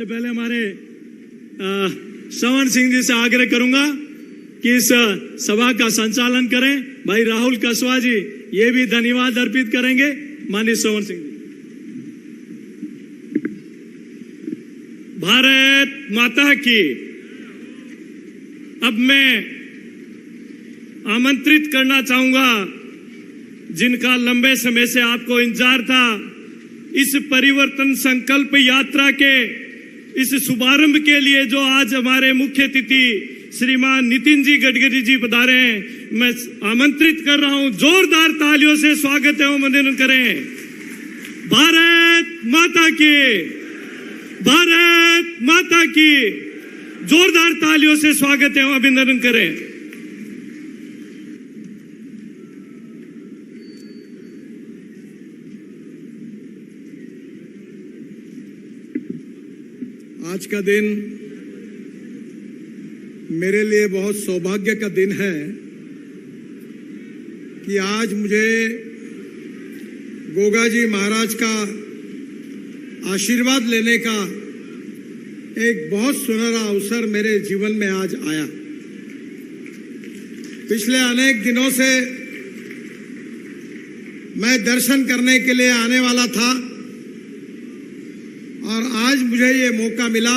पहले हमारे श्रवण सिंह जी से आग्रह करूंगा कि इस सभा का संचालन करें। भाई राहुल कसवा जी ये भी धन्यवाद अर्पित करेंगे। माननीय श्रवण सिंह जी। भारत माता की। अब मैं आमंत्रित करना चाहूंगा जिनका लंबे समय से आपको इंतजार था, इस परिवर्तन संकल्प यात्रा के इस शुभारंभ के लिए जो आज हमारे मुख्य अतिथि श्रीमान नितिन जी गडकरी जी पधारे हैं, मैं आमंत्रित कर रहा हूं। जोरदार तालियों से स्वागत एवं अभिनंदन करें। भारत माता की, भारत माता की। जोरदार तालियों से स्वागत एवं अभिनंदन करें। आज का दिन मेरे लिए बहुत सौभाग्य का दिन है कि आज मुझे गोगा जी महाराज का आशीर्वाद लेने का एक बहुत सुनहरा अवसर मेरे जीवन में आज आया। पिछले अनेक दिनों से मैं दर्शन करने के लिए आने वाला था और आज मुझे ये मौका मिला,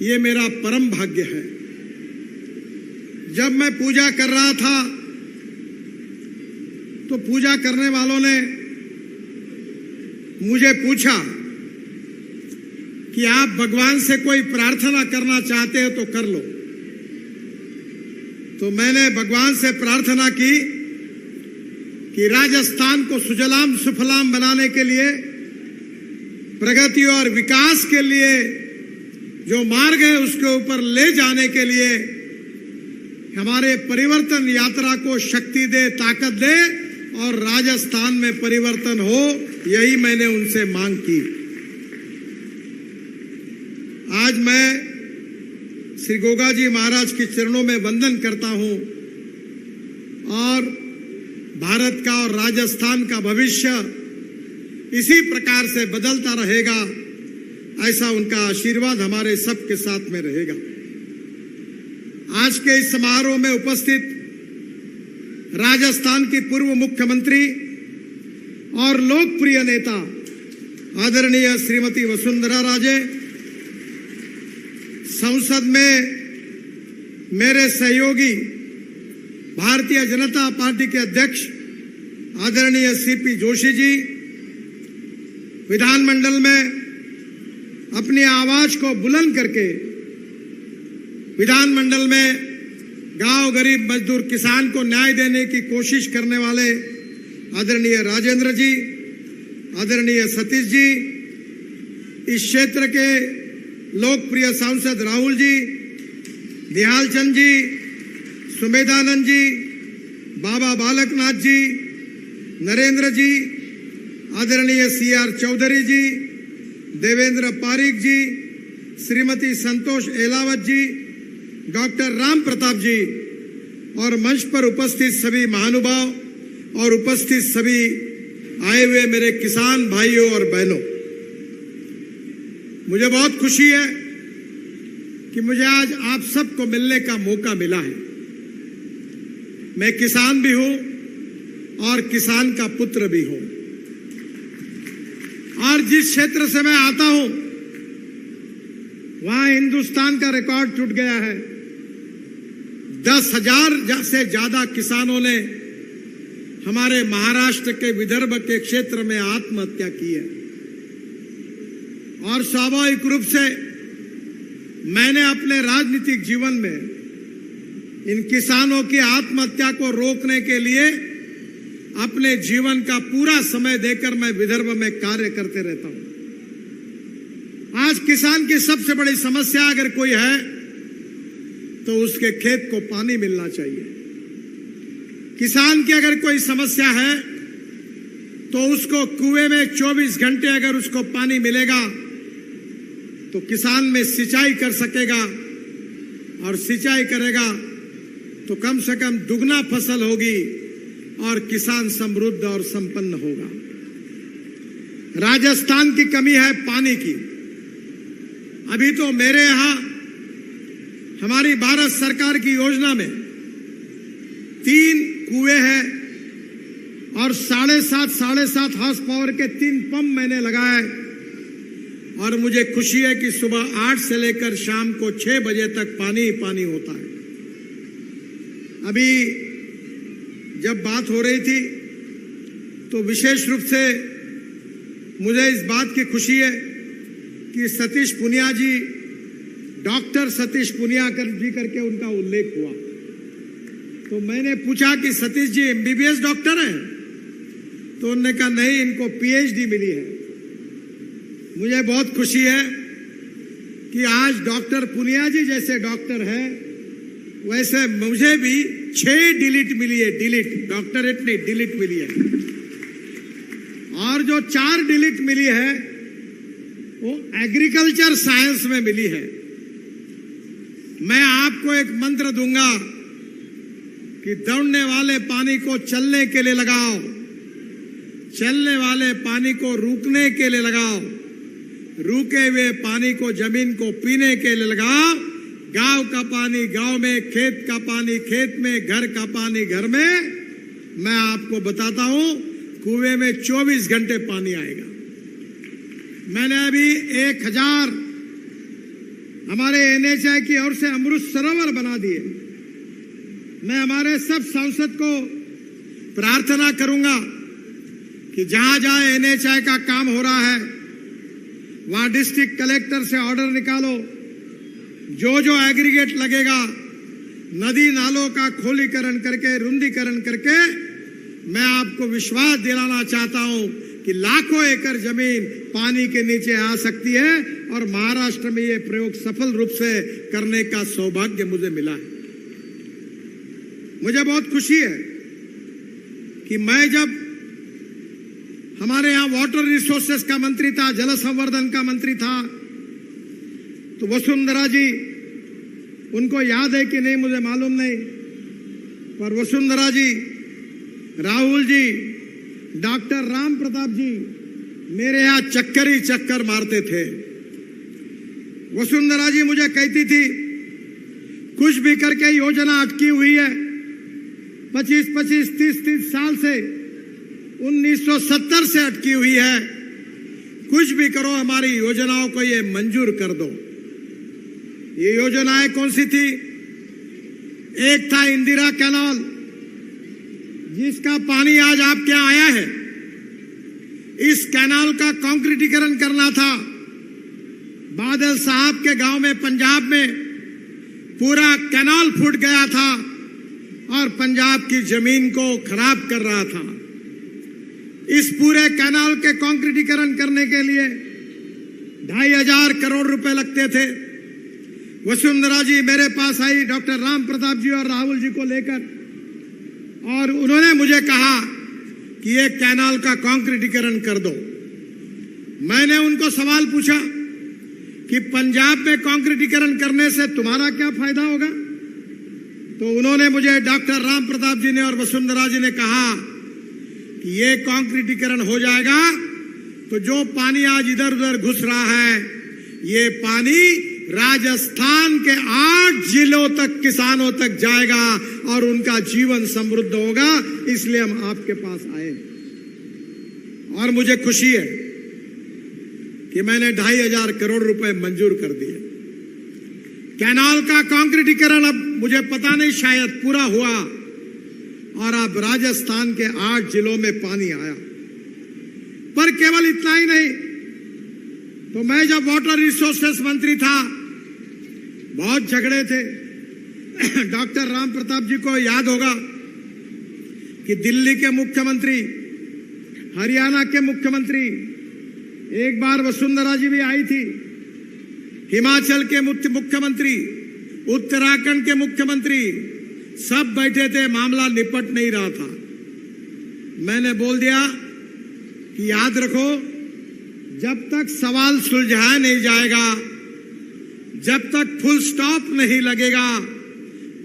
ये मेरा परम भाग्य है। जब मैं पूजा कर रहा था तो पूजा करने वालों ने मुझे पूछा कि आप भगवान से कोई प्रार्थना करना चाहते हो तो कर लो। तो मैंने भगवान से प्रार्थना की कि राजस्थान को सुजलाम सुफलाम बनाने के लिए, प्रगति और विकास के लिए जो मार्ग है उसके ऊपर ले जाने के लिए हमारे परिवर्तन यात्रा को शक्ति दे, ताकत दे और राजस्थान में परिवर्तन हो। यही मैंने उनसे मांग की। आज मैं श्री गोगा जी महाराज के चरणों में वंदन करता हूं और भारत का और राजस्थान का भविष्य इसी प्रकार से बदलता रहेगा, ऐसा उनका आशीर्वाद हमारे सबके साथ में रहेगा। आज के इस समारोह में उपस्थित राजस्थान की पूर्व मुख्यमंत्री और लोकप्रिय नेता आदरणीय श्रीमती वसुंधरा राजे, संसद में मेरे सहयोगी भारतीय जनता पार्टी के अध्यक्ष आदरणीय सीपी जोशी जी, विधानमंडल में अपनी आवाज को बुलंद करके विधानमंडल में गांव गरीब मजदूर किसान को न्याय देने की कोशिश करने वाले आदरणीय राजेंद्र जी, आदरणीय सतीश जी, इस क्षेत्र के लोकप्रिय सांसद राहुल जी, निहाल चंद जी, सुमेधानंद जी, बाबा बालकनाथ जी, नरेंद्र जी, आदरणीय सीआर चौधरी जी, देवेंद्र पारिक जी, श्रीमती संतोष एलावत जी, डॉक्टर राम प्रताप जी और मंच पर उपस्थित सभी महानुभाव और उपस्थित सभी आए हुए मेरे किसान भाइयों और बहनों, मुझे बहुत खुशी है कि मुझे आज आप सबको मिलने का मौका मिला है। मैं किसान भी हूं और किसान का पुत्र भी हूं और जिस क्षेत्र से मैं आता हूं वहां हिंदुस्तान का रिकॉर्ड टूट गया है। 10,000 से ज्यादा किसानों ने हमारे महाराष्ट्र के विदर्भ के क्षेत्र में आत्महत्या की है और स्वाभाविक रूप से मैंने अपने राजनीतिक जीवन में इन किसानों की आत्महत्या को रोकने के लिए अपने जीवन का पूरा समय देकर मैं विदर्भ में कार्य करते रहता हूं। आज किसान की सबसे बड़ी समस्या अगर कोई है तो उसके खेत को पानी मिलना चाहिए। किसान की अगर कोई समस्या है तो उसको कुएं में 24 घंटे अगर उसको पानी मिलेगा तो किसान में सिंचाई कर सकेगा और सिंचाई करेगा तो कम से कम दुगना फसल होगी और किसान समृद्ध और संपन्न होगा। राजस्थान की कमी है पानी की अभी तो मेरे यहां हमारी भारत सरकार की योजना में 3 कुएं हैं और 7.5 हॉर्स पावर के 3 पंप मैंने लगाए और मुझे खुशी है कि सुबह 8 से लेकर शाम को 6 बजे तक पानी ही पानी होता है। अभी जब बात हो रही थी तो विशेष रूप से मुझे इस बात की खुशी है कि सतीश पुनिया जी, डॉक्टर सतीश पुनिया जी करके उनका उल्लेख हुआ। तो मैंने पूछा कि सतीश जी एमबीबीएस डॉक्टर हैं? तो उन्होंने कहा नहीं, इनको पीएचडी मिली है। मुझे बहुत खुशी है कि आज डॉक्टर पुनिया जी जैसे डॉक्टर है, वैसे मुझे भी 6 डिलीट मिली है। डिलीट, डॉक्टरेट नहीं, डिलीट मिली है। और जो 4 डिलीट मिली है वो एग्रीकल्चर साइंस में मिली है। मैं आपको एक मंत्र दूंगा कि दौड़ने वाले पानी को चलने के लिए लगाओ, चलने वाले पानी को रुकने के लिए लगाओ, रुके हुए पानी को जमीन को पीने के लिए लगाओ। गांव का पानी गांव में, खेत का पानी खेत में, घर का पानी घर में। मैं आपको बताता हूं, कुएं में 24 घंटे पानी आएगा। मैंने अभी 1000 हमारे एनएचआई की ओर से अमृत सरोवर बना दिए। मैं हमारे सब सांसद को प्रार्थना करूंगा कि जहां जहां एनएचआई का काम हो रहा है वहां डिस्ट्रिक्ट कलेक्टर से ऑर्डर निकालो, जो एग्रीगेट लगेगा नदी नालों का खोलीकरण करके, रुंदीकरण करके। मैं आपको विश्वास दिलाना चाहता हूं कि लाखों एकड़ जमीन पानी के नीचे आ सकती है और महाराष्ट्र में यह प्रयोग सफल रूप से करने का सौभाग्य मुझे मिला है। मुझे बहुत खुशी है कि मैं जब हमारे यहां वाटर रिसोर्सेस का मंत्री था, जल संवर्धन का मंत्री था, तो वसुंधरा जी, उनको याद है कि नहीं मुझे मालूम नहीं, पर वसुंधरा जी, राहुल जी, डॉक्टर राम प्रताप जी मेरे यहां चक्कर ही चक्कर मारते थे। वसुंधरा जी मुझे कहती थी कुछ भी करके योजना अटकी हुई है 25-25, 30-30 साल से, 1970 से अटकी हुई है। कुछ भी करो, हमारी योजनाओं को ये मंजूर कर दो। ये योजनाएं कौन सी थी? एक था इंदिरा कैनाल, जिसका पानी आज आपके यहां आया है। इस कैनाल का कंक्रीटीकरण करना था। बादल साहब के गांव में, पंजाब में पूरा कैनाल फूट गया था और पंजाब की जमीन को खराब कर रहा था। इस पूरे कैनाल के कंक्रीटीकरण करने के लिए 2500 करोड़ रुपए लगते थे। वसुंधरा जी मेरे पास आई, डॉक्टर राम प्रताप जी और राहुल जी को लेकर, और उन्होंने मुझे कहा कि ये कैनाल का कंक्रीटीकरण कर दो। मैंने उनको सवाल पूछा कि पंजाब में कंक्रीटीकरण करने से तुम्हारा क्या फायदा होगा? तो उन्होंने मुझे, डॉक्टर राम प्रताप जी ने और वसुंधरा जी ने कहा कि ये कंक्रीटीकरण हो जाएगा तो जो पानी आज इधर उधर घुस रहा है, ये पानी राजस्थान के 8 जिलों तक, किसानों तक जाएगा और उनका जीवन समृद्ध होगा। इसलिए हम आपके पास आए और मुझे खुशी है कि मैंने 2500 करोड़ रुपए मंजूर कर दिए। कैनाल का कंक्रीटीकरण अब मुझे पता नहीं, शायद पूरा हुआ और अब राजस्थान के 8 जिलों में पानी आया। पर केवल इतना ही नहीं, तो मैं जब वाटर रिसोर्सेस मंत्री था, बहुत झगड़े थे। डॉक्टर राम प्रताप जी को याद होगा कि दिल्ली के मुख्यमंत्री, हरियाणा के मुख्यमंत्री, एक बार वसुंधरा जी भी आई थी, हिमाचल के मुख्यमंत्री, उत्तराखंड के मुख्यमंत्री, सब बैठे थे, मामला निपट नहीं रहा था। मैंने बोल दिया कि याद रखो, जब तक सवाल सुलझाया नहीं जाएगा, जब तक फुल स्टॉप नहीं लगेगा,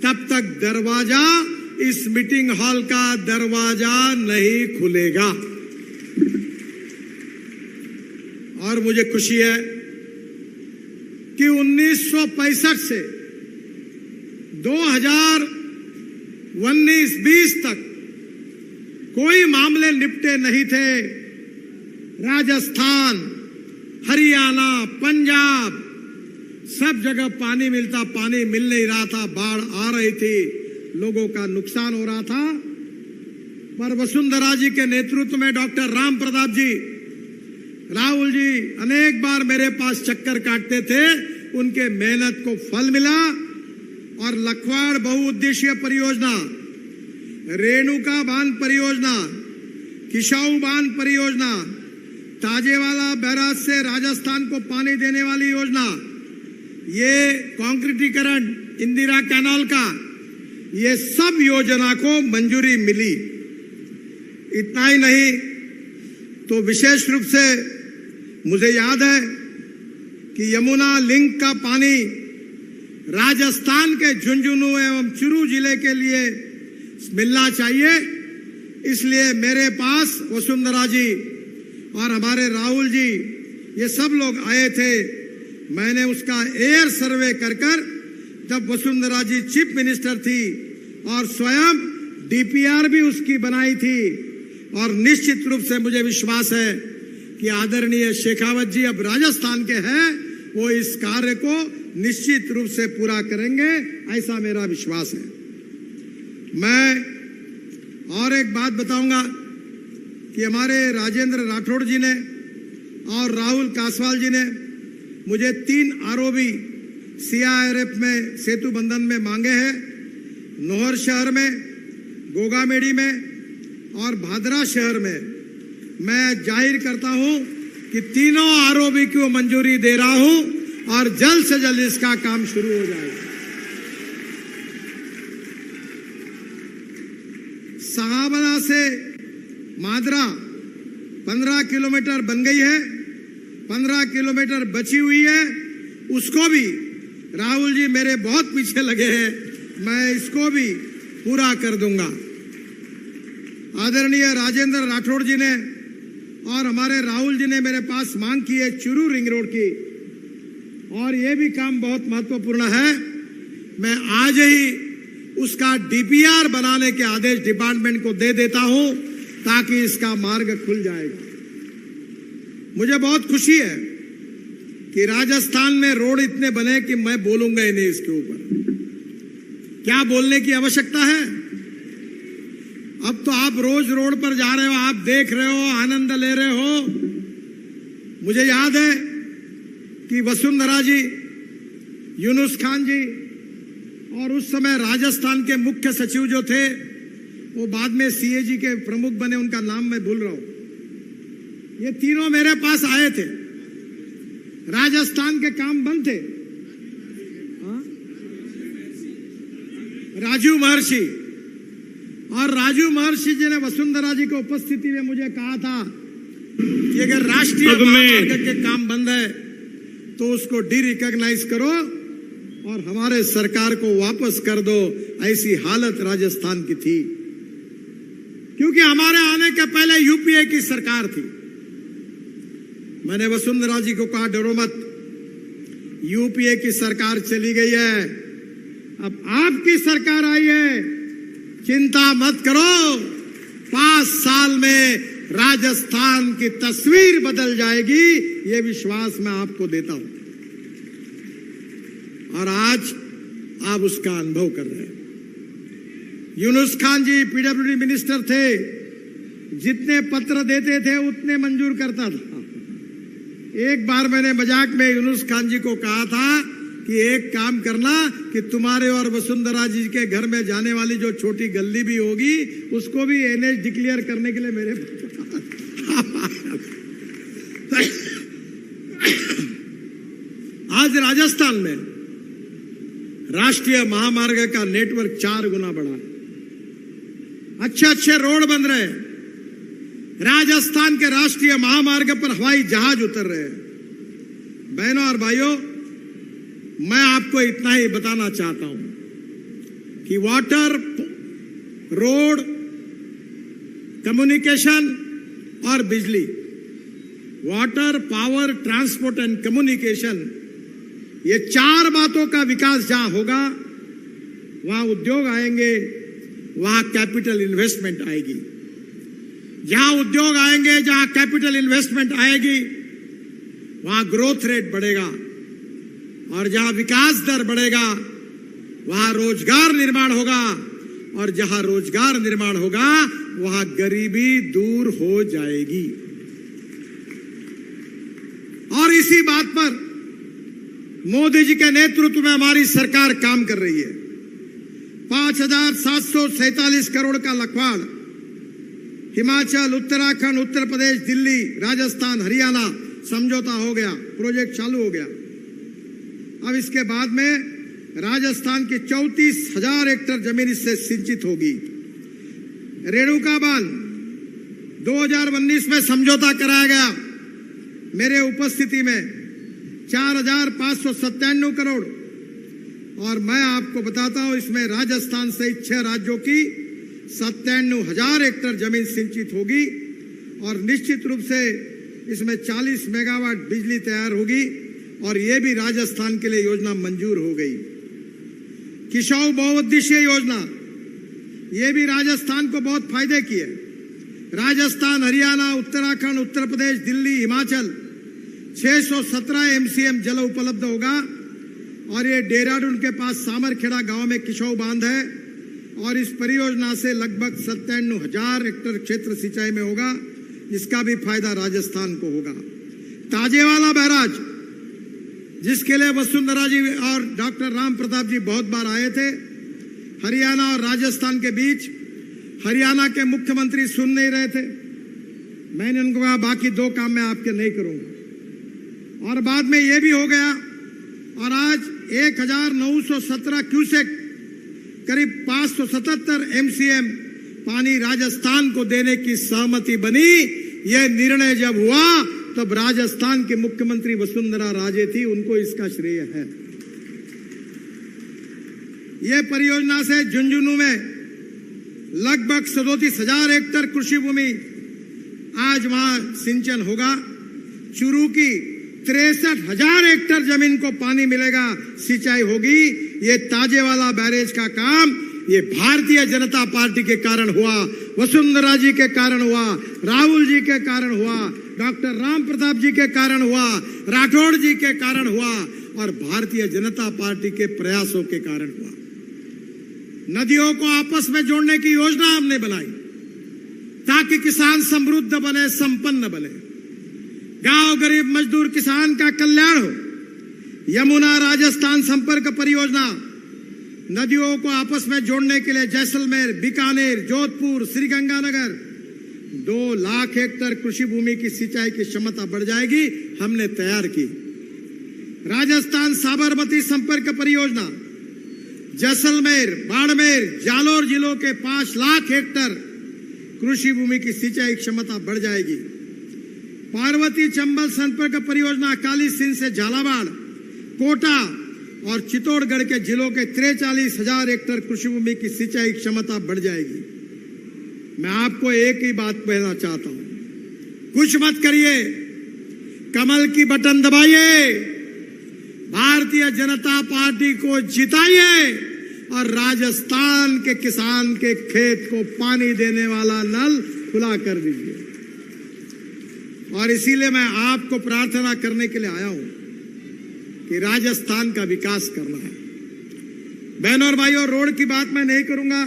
तब तक दरवाजा, इस मीटिंग हॉल का दरवाजा नहीं खुलेगा। और मुझे खुशी है कि 1965 से 2019-20 तक कोई मामले निपटे नहीं थे। राजस्थान, हरियाणा, पंजाब सब जगह पानी मिलता, पानी मिल नहीं रहा था, बाढ़ आ रही थी, लोगों का नुकसान हो रहा था। पर वसुंधरा जी के नेतृत्व में डॉक्टर राम प्रताप जी, राहुल जी अनेक बार मेरे पास चक्कर काटते थे, उनके मेहनत को फल मिला और लखवाड़ बहुउद्देशीय परियोजना, रेणुका बांध परियोजना, किशाऊ बांध परियोजना, ताजेवाला बैराज से राजस्थान को पानी देने वाली योजना, ये कंक्रीटीकरण इंदिरा कैनाल का, ये सब योजना को मंजूरी मिली। इतना ही नहीं तो विशेष रूप से मुझे याद है कि यमुना लिंक का पानी राजस्थान के झुंझुनू एवं चुरू जिले के लिए मिलना चाहिए। इसलिए मेरे पास वसुंधरा जी और हमारे राहुल जी ये सब लोग आए थे। मैंने उसका एयर सर्वे कर जब वसुंधरा जी चीफ मिनिस्टर थी और स्वयं डीपीआर भी उसकी बनाई थी, और निश्चित रूप से मुझे विश्वास है कि आदरणीय शेखावत जी अब राजस्थान के हैं, वो इस कार्य को निश्चित रूप से पूरा करेंगे, ऐसा मेरा विश्वास है। मैं और एक बात बताऊंगा कि हमारे राजेंद्र राठौड़ जी ने और राहुल कासवाल जी ने मुझे 3 आरओबी सीआईआरएफ में सेतु बंधन में मांगे हैं। नोहर शहर में, गोगामेड़ी में और भादरा शहर में मैं जाहिर करता हूं कि तीनों आरओबी को मंजूरी दे रहा हूं और जल्द से जल्द इसका काम शुरू हो जाएगा। सहाबला से मादरा 15 किलोमीटर बन गई है, 15 किलोमीटर बची हुई है, उसको भी राहुल जी मेरे बहुत पीछे लगे हैं, मैं इसको भी पूरा कर दूंगा। आदरणीय राजेंद्र राठौड़ जी ने और हमारे राहुल जी ने मेरे पास मांग की है चुरू रिंग रोड की, और यह भी काम बहुत महत्वपूर्ण है। मैं आज ही उसका डीपीआर बनाने के आदेश डिपार्टमेंट को दे देता हूं ताकि इसका मार्ग खुल जाएगा। मुझे बहुत खुशी है कि राजस्थान में रोड इतने बने कि मैं बोलूंगा ही नहीं इसके ऊपर। क्या बोलने की आवश्यकता है? अब तो आप रोज रोड पर जा रहे हो, आप देख रहे हो, आनंद ले रहे हो। मुझे याद है कि वसुंधरा जी, यूनुस खान जी और उस समय राजस्थान के मुख्य सचिव जो थे, वो बाद में सीएजी के प्रमुख बने, उनका नाम मैं भूल रहा हूं। ये तीनों मेरे पास आए थे, राजस्थान के काम बंद थे। राजू महर्षि, और राजू महर्षि जी ने वसुंधरा जी की उपस्थिति में मुझे कहा था कि अगर राष्ट्रीय महामार्ग के काम बंद है तो उसको डी रिकॉग्नाइज करो और हमारे सरकार को वापस कर दो। ऐसी हालत राजस्थान की थी, क्योंकि हमारे आने के पहले यूपीए की सरकार थी। मैंने वसुंधरा जी को कहा, डरो मत, यूपीए की सरकार चली गई है, अब आपकी सरकार आई है, चिंता मत करो, 5 साल में राजस्थान की तस्वीर बदल जाएगी, ये विश्वास मैं आपको देता हूं। और आज आप उसका अनुभव कर रहे हैं। यूनुस खान जी पीडब्ल्यूडी मिनिस्टर थे, जितने पत्र देते थे उतने मंजूर करता था। एक बार मैंने मजाक में यूनुस खान जी को कहा था कि एक काम करना कि तुम्हारे और वसुंधरा जी के घर में जाने वाली जो छोटी गली भी होगी उसको भी एनएच डिक्लेयर करने के लिए मेरे आज राजस्थान में राष्ट्रीय महामार्ग का नेटवर्क 4 गुना बढ़ा, अच्छे रोड बन रहे हैं, राजस्थान के राष्ट्रीय महामार्ग पर हवाई जहाज उतर रहे हैं। बहनों और भाइयों, मैं आपको इतना ही बताना चाहता हूं कि वाटर, रोड, कम्युनिकेशन और बिजली, water, power, transport and communication, ये 4 बातों का विकास जहां होगा वहां उद्योग आएंगे, वहां कैपिटल इन्वेस्टमेंट आएगी। जहां उद्योग आएंगे, जहां कैपिटल इन्वेस्टमेंट आएगी, वहां ग्रोथ रेट बढ़ेगा, और जहां विकास दर बढ़ेगा वहां रोजगार निर्माण होगा, और जहां रोजगार निर्माण होगा वहां गरीबी दूर हो जाएगी। और इसी बात पर मोदी जी के नेतृत्व में हमारी सरकार काम कर रही है। 5,747 करोड़ का लखवाड़ हिमाचल, उत्तराखंड, उत्तर प्रदेश, दिल्ली, राजस्थान, हरियाणा समझौता हो गया, प्रोजेक्ट चालू हो गया। अब इसके बाद में राजस्थान की 34,000 हेक्टेयर जमीन इससे सिंचित होगी। रेणुका बांध 2019 में समझौता कराया गया मेरे उपस्थिति में 4,597 करोड़, और मैं आपको बताता हूं इसमें राजस्थान सहित 6 राज्यों की 97,000 हेक्टेयर जमीन सिंचित होगी, और निश्चित रूप से इसमें 40 मेगावाट बिजली तैयार होगी, और यह भी राजस्थान के लिए योजना मंजूर हो गई। किसाऊ बहुउद्देशीय योजना, यह भी राजस्थान को बहुत फायदे की है। राजस्थान, हरियाणा, उत्तराखंड, उत्तर प्रदेश, दिल्ली, हिमाचल 617 MCM जल उपलब्ध होगा, और ये देहरादून के पास सामरखेड़ा गांव में किसाऊ बांध है, और इस परियोजना से लगभग 97,000 हेक्टेयर क्षेत्र सिंचाई में होगा, जिसका भी फायदा राजस्थान को होगा। ताजेवाला बैराज, जिसके लिए वसुंधरा जी और डॉक्टर राम प्रताप जी बहुत बार आए थे, हरियाणा और राजस्थान के बीच, हरियाणा के मुख्यमंत्री सुन नहीं रहे थे। मैंने उनको कहा बाकी 2 काम मैं आपके नहीं करूंगा, और बाद में यह भी हो गया, और आज 1,917 क्यूसेक करीब 577 MCM पानी राजस्थान को देने की सहमति बनी। यह निर्णय जब हुआ तब राजस्थान के मुख्यमंत्री वसुंधरा राजे थी, उनको इसका श्रेय है। यह परियोजना से झुंझुनू में लगभग 37,000 हेक्टेयर कृषि भूमि आज वहां सिंचन होगा। चुरू की 63,000 हेक्टेयर जमीन को पानी मिलेगा, सिंचाई होगी। ये ताजेवाला बैरेज का काम ये भारतीय जनता पार्टी के कारण हुआ, वसुंधरा जी के कारण हुआ, राहुल जी के कारण हुआ, डॉक्टर राम प्रताप जी के कारण हुआ, राठौड़ जी के कारण हुआ, और भारतीय जनता पार्टी के प्रयासों के कारण हुआ। नदियों को आपस में जोड़ने की योजना हमने बनाई ताकि किसान समृद्ध बने, संपन्न बने, गांव गरीब मजदूर किसान का कल्याण हो। यमुना राजस्थान संपर्क परियोजना नदियों को आपस में जोड़ने के लिए जैसलमेर, बीकानेर, जोधपुर, श्रीगंगानगर 2 लाख हेक्टेयर कृषि भूमि की सिंचाई की क्षमता बढ़ जाएगी, हमने तैयार की। राजस्थान साबरमती संपर्क परियोजना जैसलमेर, बाड़मेर, जालोर जिलों के 5 लाख हेक्टेयर कृषि भूमि की सिंचाई क्षमता बढ़ जाएगी। पार्वती चंबल संपर्क परियोजना अकाली सिंध से झालावाड़, कोटा और चित्तौड़गढ़ के जिलों के 43,000 हेक्टेयर कृषि भूमि की सिंचाई क्षमता बढ़ जाएगी। मैं आपको एक ही बात कहना चाहता हूं, कुछ मत करिए, कमल की बटन दबाइए, भारतीय जनता पार्टी को जिताइए, और राजस्थान के किसान के खेत को पानी देने वाला नल खुला कर दीजिए। और इसीलिए मैं आपको प्रार्थना करने के लिए आया हूं कि राजस्थान का विकास करना है। बहनों और भाइयों, रोड की बात मैं नहीं करूंगा।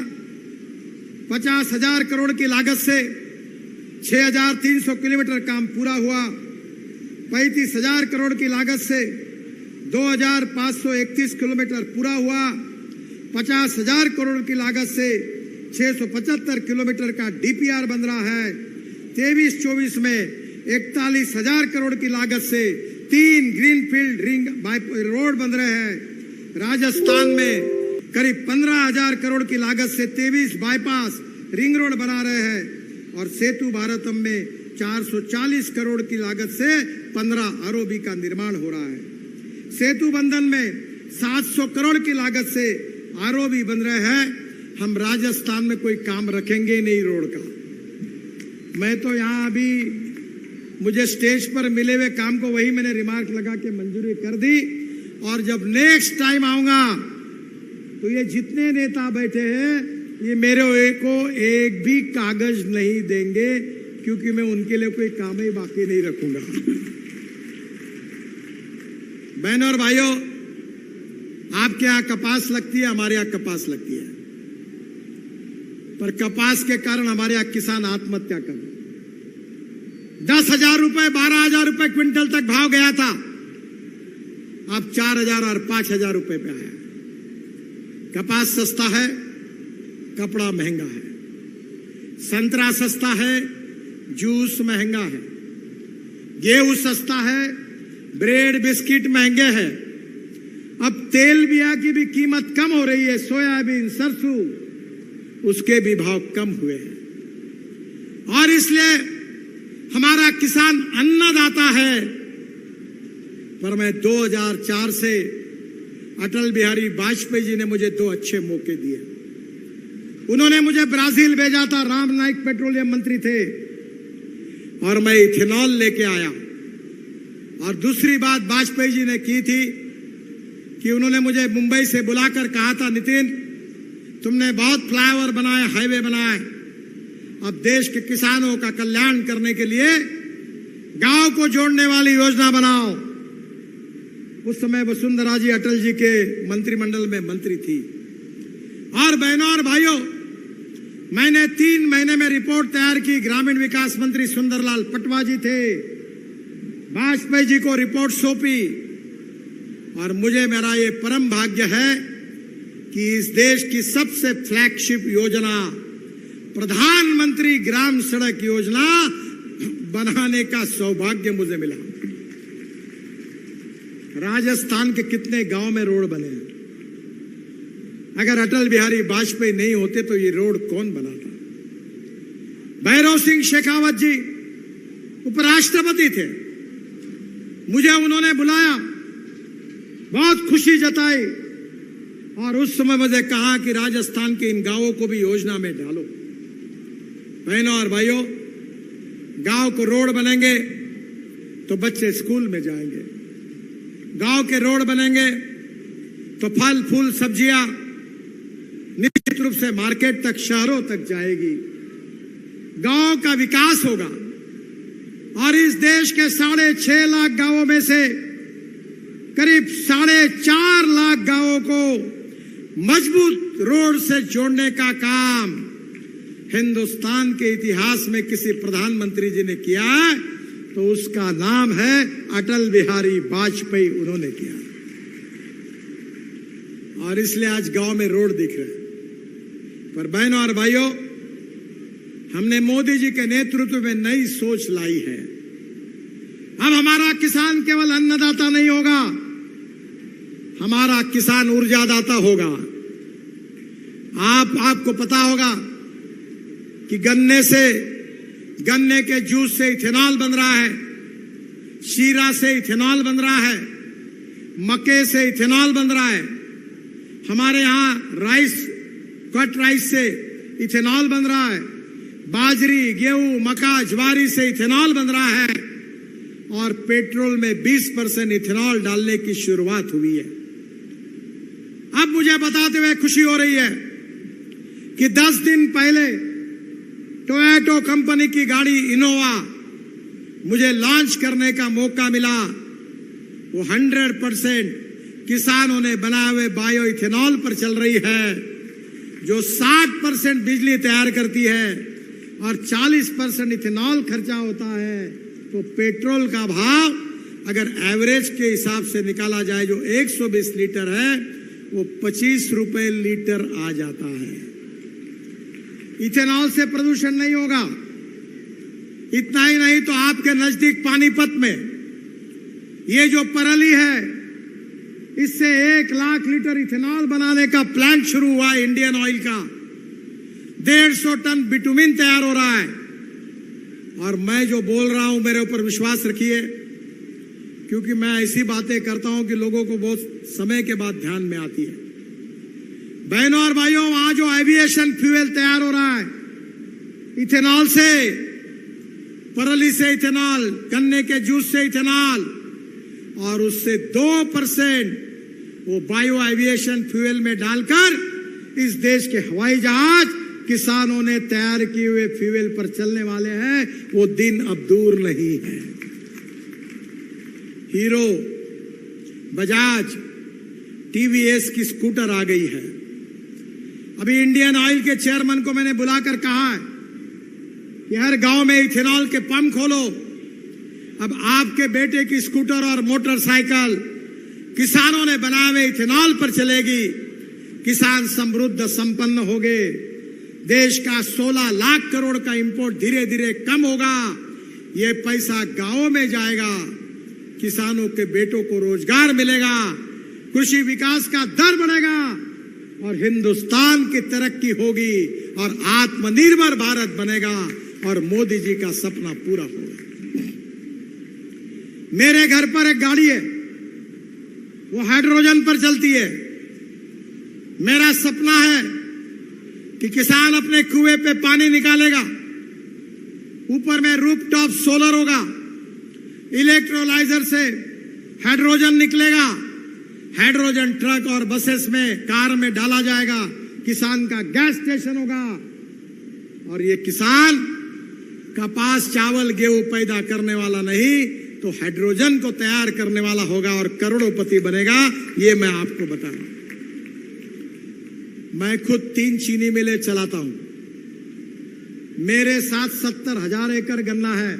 50,000 करोड़ की लागत से 6,300 किलोमीटर काम पूरा हुआ। 35,000 करोड़ की लागत से 2,531 किलोमीटर पूरा हुआ। 50,000 करोड़ की लागत से 675 किलोमीटर का DPR बन रहा है। 23-24 में 41,000 करोड़ की लागत से 3 ग्रीनफील्ड रिंग रोड बन रहे हैं। राजस्थान में करीब 15,000 करोड़ की लागत से 23 बाईपास रिंग रोड बना रहे हैं, और सेतु भारतम में 440 करोड़ की लागत से 15 ROB का निर्माण हो रहा है। सेतु बंधन में 700 करोड़ की लागत से ROB बन रहे हैं। हम राजस्थान में कोई काम रखेंगे नहीं रोड का। मैं तो यहां अभी मुझे स्टेज पर मिले हुए काम को वही मैंने रिमार्क लगा के मंजूरी कर दी। और जब नेक्स्ट टाइम आऊंगा तो ये जितने नेता बैठे हैं ये मेरे को एक भी कागज नहीं देंगे, क्योंकि मैं उनके लिए कोई काम ही बाकी नहीं रखूंगा। बहनों और भाइयों, आपके यहां कपास लगती है, हमारे यहां कपास लगती है, पर कपास के कारण हमारे यहां किसान आत्महत्या कर रहे। 10,000 रुपए 12,000 रुपए क्विंटल तक भाव गया था, अब 4,000 और 5,000 रुपए पे आया। कपास सस्ता है, कपड़ा महंगा है, संतरा सस्ता है, जूस महंगा है, गेहूं सस्ता है, ब्रेड बिस्किट महंगे हैं। अब तेल बिया की भी कीमत कम हो रही है, सोयाबीन सरसों उसके भी भाव कम हुए हैं। और इसलिए हमारा किसान अन्नदाता है। पर मैं 2004 से अटल बिहारी वाजपेयी जी ने मुझे 2 अच्छे मौके दिए। उन्होंने मुझे ब्राजील भेजा था, राम नाइक पेट्रोलियम मंत्री थे, और मैं इथेनॉल लेके आया। और दूसरी बात वाजपेयी जी ने की थी कि उन्होंने मुझे मुंबई से बुलाकर कहा था, नितिन तुमने बहुत फ्लाईओवर बनाए, हाईवे बनाए, अब देश के किसानों का कल्याण करने के लिए गांव को जोड़ने वाली योजना बनाओ। उस समय वसुंधरा जी अटल जी के मंत्रिमंडल में मंत्री थी। और बहनों और भाइयों, मैंने 3 महीने में रिपोर्ट तैयार की। ग्रामीण विकास मंत्री सुंदरलाल पटवा जी थे, वाजपेयी जी को रिपोर्ट सौंपी। और मुझे मेरा ये परम भाग्य है कि इस देश की सबसे फ्लैगशिप योजना प्रधानमंत्री ग्राम सड़क योजना बनाने का सौभाग्य मुझे मिला। राजस्थान के कितने गांव में रोड बने हैं। अगर अटल बिहारी वाजपेयी नहीं होते तो ये रोड कौन बनाता। भैरव सिंह शेखावत जी उपराष्ट्रपति थे, मुझे उन्होंने बुलाया, बहुत खुशी जताई, और उस समय मुझे कहा कि राजस्थान के इन गांवों को भी योजना में डालो। बहनों और भाइयों, गांव को रोड बनेंगे तो बच्चे स्कूल में जाएंगे, गांव के रोड बनेंगे तो फल फूल सब्जियां निश्चित रूप से मार्केट तक, शहरों तक जाएगी, गांव का विकास होगा। और इस देश के 6.5 लाख गांवों में से करीब 4.5 लाख गांवों को मजबूत रोड से जोड़ने का काम हिंदुस्तान के इतिहास में किसी प्रधानमंत्री जी ने किया है तो उसका नाम है अटल बिहारी वाजपेयी। उन्होंने किया, और इसलिए आज गांव में रोड दिख रहे हैं। पर बहनों और भाइयों, हमने मोदी जी के नेतृत्व में नई सोच लाई है। अब हमारा किसान केवल अन्नदाता नहीं होगा, हमारा किसान ऊर्जादाता होगा। आपको पता होगा कि गन्ने के जूस से इथेनॉल बन रहा है, शीरा से इथेनॉल बन रहा है, मक्के से इथेनॉल बन रहा है। हमारे यहां कट राइस से इथेनॉल बन रहा है, बाजरी, गेहूं, मक्का, ज्वारी से इथेनॉल बन रहा है, और पेट्रोल में 20% इथेनॉल डालने की शुरुआत हुई है। अब मुझे बताते हुए खुशी हो रही है कि 10 दिन पहले टोयोटा कंपनी की गाड़ी इनोवा मुझे लॉन्च करने का मौका मिला। वो 100% किसानों ने बनाए हुए बायो इथेनॉल पर चल रही है, जो 60% बिजली तैयार करती है और 40% इथेनॉल खर्चा होता है। तो पेट्रोल का भाव अगर एवरेज के हिसाब से निकाला जाए, जो 120 लीटर है, वो 25 रुपए लीटर आ जाता है। इथेनॉल से प्रदूषण नहीं होगा। इतना ही नहीं तो आपके नजदीक पानीपत में ये जो परली है, इससे 1 लाख लीटर इथेनॉल बनाने का प्लांट शुरू हुआ है इंडियन ऑयल का। 150 टन बिटुमिन तैयार हो रहा है। और मैं जो बोल रहा हूं, मेरे ऊपर विश्वास रखिए, क्योंकि मैं ऐसी बातें करता हूं कि लोगों को बहुत समय के बाद ध्यान में आती है। बहनों और भाइयों, वहां जो एविएशन फ्यूल तैयार हो रहा है इथेनॉल से, परली से इथेनॉल, गन्ने के जूस से इथेनॉल, और उससे 2% वो बायो एविएशन फ्यूल में डालकर इस देश के हवाई जहाज किसानों ने तैयार किए हुए फ्यूल पर चलने वाले हैं। वो दिन अब दूर नहीं है। हीरो, बजाज, टीवीएस की स्कूटर आ गई है। अभी इंडियन ऑयल के चेयरमैन को मैंने बुलाकर कहा है कि हर गांव में इथेनॉल के पंप खोलो। अब आपके बेटे की स्कूटर और मोटरसाइकिल किसानों ने बनाए हुए इथेनॉल पर चलेगी। किसान समृद्ध संपन्न होंगे। देश का 16 लाख करोड़ का इंपोर्ट धीरे धीरे कम होगा। ये पैसा गांवों में जाएगा। किसानों के बेटों को रोजगार मिलेगा। कृषि विकास का दर बढ़ेगा और हिंदुस्तान की तरक्की होगी और आत्मनिर्भर भारत बनेगा और मोदी जी का सपना पूरा होगा। मेरे घर पर एक गाड़ी है, वो हाइड्रोजन पर चलती है। मेरा सपना है कि किसान अपने कुएं पे पानी निकालेगा, ऊपर में रूफटॉप सोलर होगा, इलेक्ट्रोलाइजर से हाइड्रोजन निकलेगा, हाइड्रोजन ट्रक और बसेस में, कार में डाला जाएगा। किसान का गैस स्टेशन होगा और ये किसान कपास, चावल, गेहूं पैदा करने वाला नहीं तो हाइड्रोजन को तैयार करने वाला होगा और करोड़पति बनेगा। ये मैं आपको बता रहा हूं। मैं खुद 3 चीनी मिलें चलाता हूं। मेरे साथ 70,000 एकड़ गन्ना है।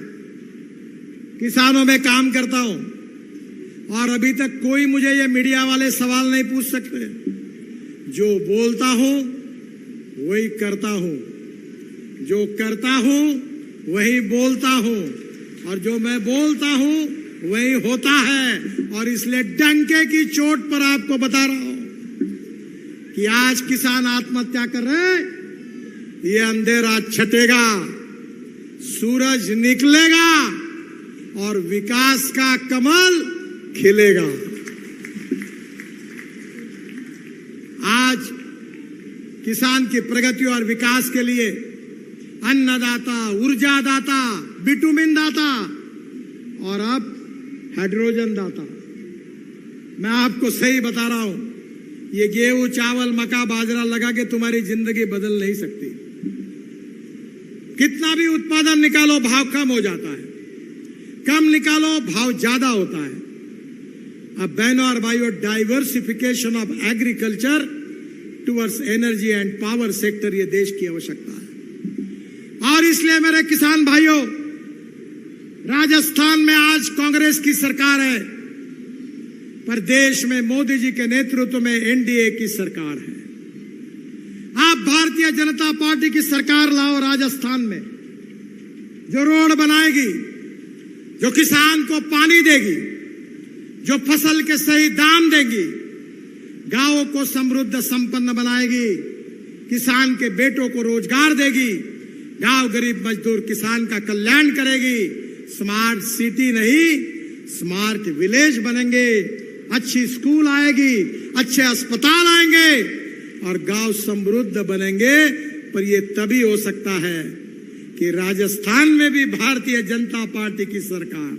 किसानों में काम करता हूं और अभी तक कोई मुझे ये मीडिया वाले सवाल नहीं पूछ सकते। जो बोलता हूं वही करता हूं, जो करता हूं वही बोलता हूं और जो मैं बोलता हूं वही होता है। और इसलिए डंके की चोट पर आपको बता रहा हूं कि आज किसान आत्महत्या कर रहे, ये अंधेरा छटेगा, सूरज निकलेगा और विकास का कमल खिलेगा। आज किसान की प्रगति और विकास के लिए अन्नदाता, ऊर्जादाता, बिटुमिन दाता और अब हाइड्रोजन दाता। मैं आपको सही बता रहा हूं, ये गेहूं, चावल, मक्का, बाजरा लगा के तुम्हारी जिंदगी बदल नहीं सकती। कितना भी उत्पादन निकालो भाव कम हो जाता है, कम निकालो भाव ज्यादा होता है। अब बहनों और भाइयों, diversification of agriculture towards energy and power sector ये देश की आवश्यकता है। और इसलिए मेरे किसान भाइयों, राजस्थान में आज कांग्रेस की सरकार है, पर देश में मोदी जी के नेतृत्व में एनडीए की सरकार है। आप भारतीय जनता पार्टी की सरकार लाओ राजस्थान में, जो रोड बनाएगी, जो किसान को पानी देगी, जो फसल के सही दाम देगी, गांवों को समृद्ध संपन्न बनाएगी, किसान के बेटों को रोजगार देगी, गांव गरीब मजदूर किसान का कल्याण करेगी। स्मार्ट सिटी नहीं, स्मार्ट विलेज बनेंगे, अच्छी स्कूल आएगी, अच्छे अस्पताल आएंगे और गांव समृद्ध बनेंगे। पर यह तभी हो सकता है कि राजस्थान में भी भारतीय जनता पार्टी की सरकार,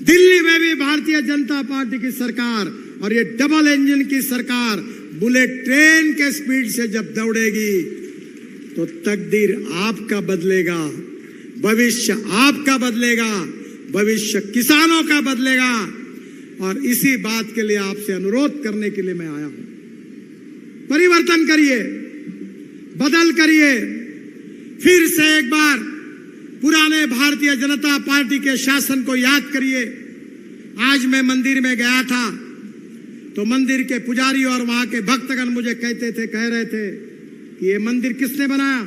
दिल्ली में भी भारतीय जनता पार्टी की सरकार और ये डबल इंजन की सरकार बुलेट ट्रेन के स्पीड से जब दौड़ेगी तो तकदीर आपका बदलेगा, भविष्य आपका बदलेगा, भविष्य किसानों का बदलेगा। और इसी बात के लिए आपसे अनुरोध करने के लिए मैं आया हूं। परिवर्तन करिए, बदल करिए, फिर से एक बार पुराने भारतीय जनता पार्टी के शासन को याद करिए। आज मैं मंदिर में गया था तो मंदिर के पुजारी और वहां के भक्तगण मुझे कह रहे थे कि ये मंदिर किसने बनाया।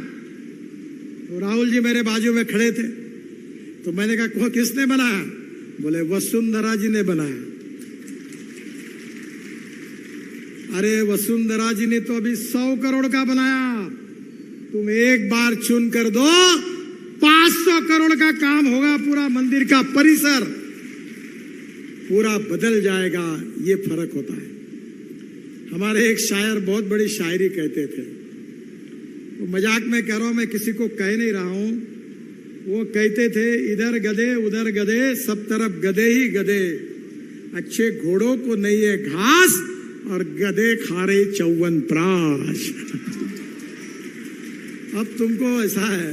तो राहुल जी मेरे बाजू में खड़े थे, तो मैंने कहा किसने बनाया? बोले वसुंधरा जी ने बनाया। अरे वसुंधरा जी ने तो अभी 100 करोड़ का बनाया, तुम एक बार चुन कर दो 500 करोड़ का काम होगा, पूरा मंदिर का परिसर पूरा बदल जाएगा। ये फर्क होता है। हमारे एक शायर बहुत बड़ी शायरी कहते थे, वो मजाक में कह रहा हूं, मैं किसी को कह नहीं रहा हूं। वो कहते थे, इधर गधे उधर गधे, सब तरफ गधे ही गधे, अच्छे घोड़ों को नहीं है घास, और गधे खारे 54 प्राश। अब तुमको ऐसा है,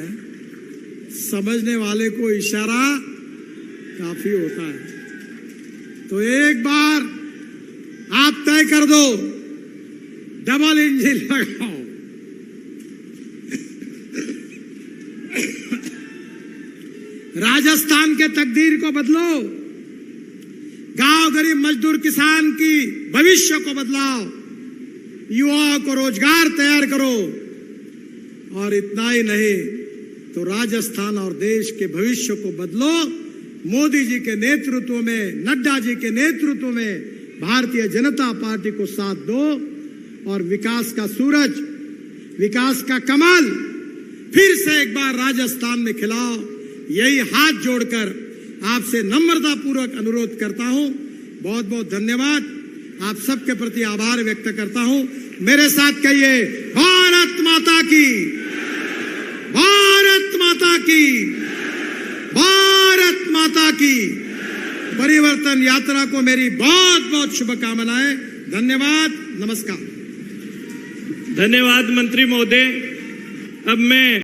समझने वाले को इशारा काफी होता है। तो एक बार आप तय कर दो, डबल इंजन लगाओ। राजस्थान के तकदीर को बदलो, गांव गरीब मजदूर किसान की भविष्य को बदलाओ, युवाओं को रोजगार तैयार करो। और इतना ही नहीं तो राजस्थान और देश के भविष्य को बदलो। मोदी जी के नेतृत्व में, नड्डा जी के नेतृत्व में भारतीय जनता पार्टी को साथ दो और विकास का सूरज, विकास का कमल फिर से एक बार राजस्थान में खिलाओ। यही हाथ जोड़कर आपसे नम्रता पूर्वक अनुरोध करता हूं। बहुत बहुत धन्यवाद, आप सबके प्रति आभार व्यक्त करता हूं। मेरे साथ कहिए, भारत माता की, भारत माता की, भारत माता की। परिवर्तन यात्रा को मेरी बहुत बहुत शुभकामनाएं। धन्यवाद, नमस्कार। धन्यवाद मंत्री महोदय। अब मैं